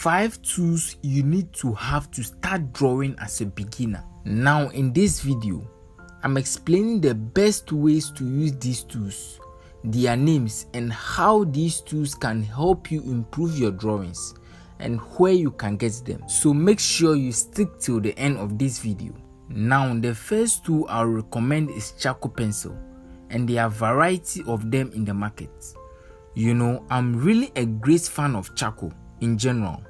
5 tools you need to have to start drawing as a beginner. Now in this video, I'm explaining the best ways to use these tools, their names, and how these tools can help you improve your drawings and where you can get them. So make sure you stick till the end of this video. Now the first tool I'll recommend is charcoal pencil, and there are a variety of them in the market. You know, I'm really a great fan of charcoal in general,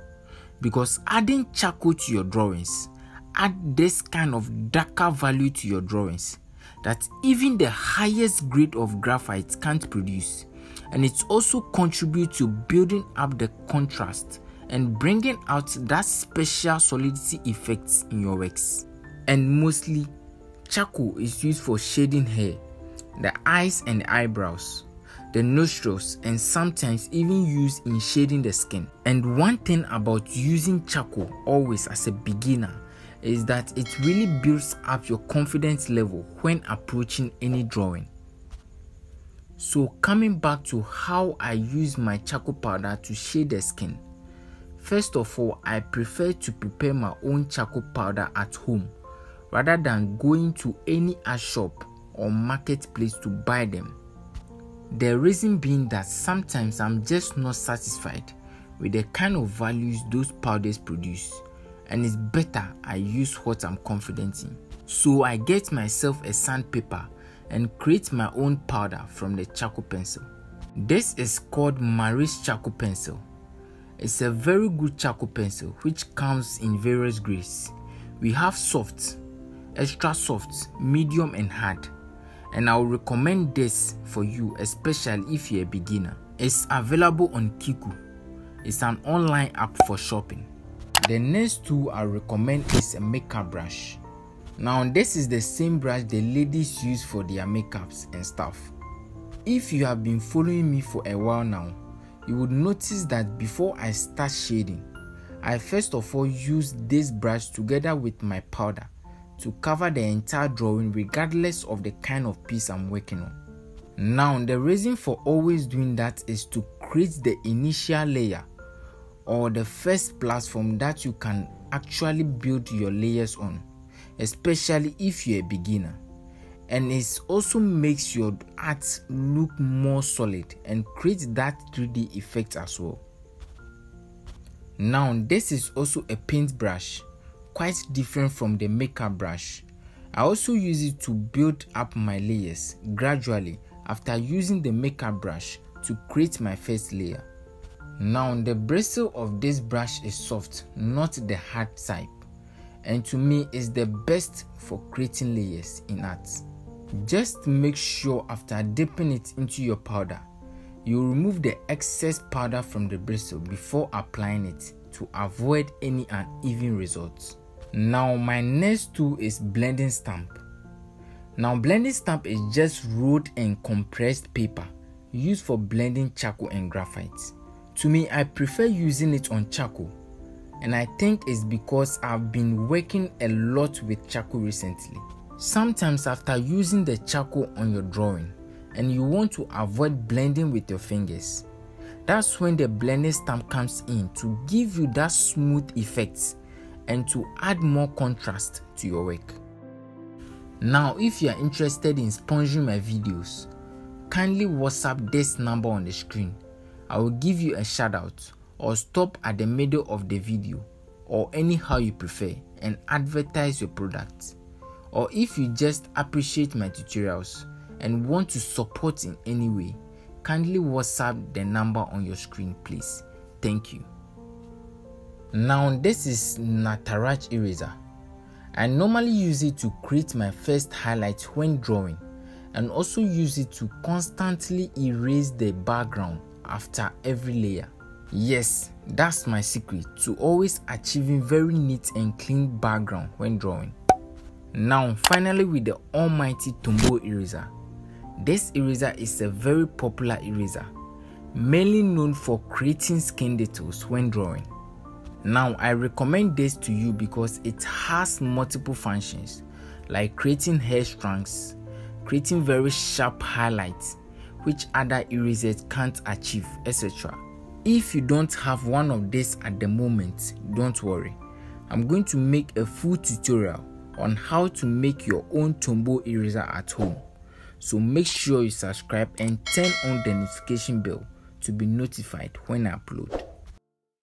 because adding charcoal to your drawings add this kind of darker value to your drawings that even the highest grade of graphite can't produce, and it also contributes to building up the contrast and bringing out that special solidity effects in your works. And mostly charcoal is used for shading hair, the eyes and the eyebrows, the nostrils, and sometimes even used in shading the skin. And one thing about using charcoal always as a beginner is that it really builds up your confidence level when approaching any drawing. So coming back to how I use my charcoal powder to shade the skin. First of all, I prefer to prepare my own charcoal powder at home rather than going to any art shop or marketplace to buy them. The reason being that sometimes I'm just not satisfied with the kind of values those powders produce, and it's better I use what I'm confident in. So I get myself a sandpaper and create my own powder from the charcoal pencil. This is called Maris charcoal pencil. It's a very good charcoal pencil which comes in various grades. We have soft, extra soft, medium, and hard. And I will recommend this for you, especially if you're a beginner. It's available on Kiku. It's an online app for shopping. The next tool I recommend is a makeup brush. Now this is the same brush the ladies use for their makeups and stuff. If you have been following me for a while now, you would notice that before I start shading, I first of all use this brush together with my powder to cover the entire drawing regardless of the kind of piece I'm working on. Now the reason for always doing that is to create the initial layer or the first platform that you can actually build your layers on, especially if you're a beginner. And it also makes your art look more solid and create that 3D effect as well. Now this is also a paintbrush, quite different from the makeup brush. I also use it to build up my layers gradually after using the makeup brush to create my first layer. Now the bristle of this brush is soft, not the hard type, and to me is the best for creating layers in art. Just make sure after dipping it into your powder, you remove the excess powder from the bristle before applying it to avoid any uneven results. Now my next tool is blending stamp. Now blending stamp is just rolled and compressed paper used for blending charcoal and graphite. To me, I prefer using it on charcoal, and I think it's because I've been working a lot with charcoal recently. Sometimes after using the charcoal on your drawing and you want to avoid blending with your fingers, that's when the blending stamp comes in to give you that smooth effect and to add more contrast to your work. Now if you are interested in sponsoring my videos, kindly WhatsApp this number on the screen. I will give you a shout out, or stop at the middle of the video, or anyhow you prefer, and advertise your product. Or if you just appreciate my tutorials and want to support in any way, kindly WhatsApp the number on your screen, please. Thank you. Now this is Nataraj eraser. I normally use it to create my first highlights when drawing, and also use it to constantly erase the background after every layer. Yes, that's my secret to always achieving very neat and clean background when drawing. Now finally with the almighty Tombow eraser. This eraser is a very popular eraser, mainly known for creating skin details when drawing. Now I recommend this to you because it has multiple functions like creating hair strands, creating very sharp highlights which other erasers can't achieve, etc. If you don't have one of these at the moment, don't worry. I'm going to make a full tutorial on how to make your own Tombow eraser at home. So make sure you subscribe and turn on the notification bell to be notified when I upload.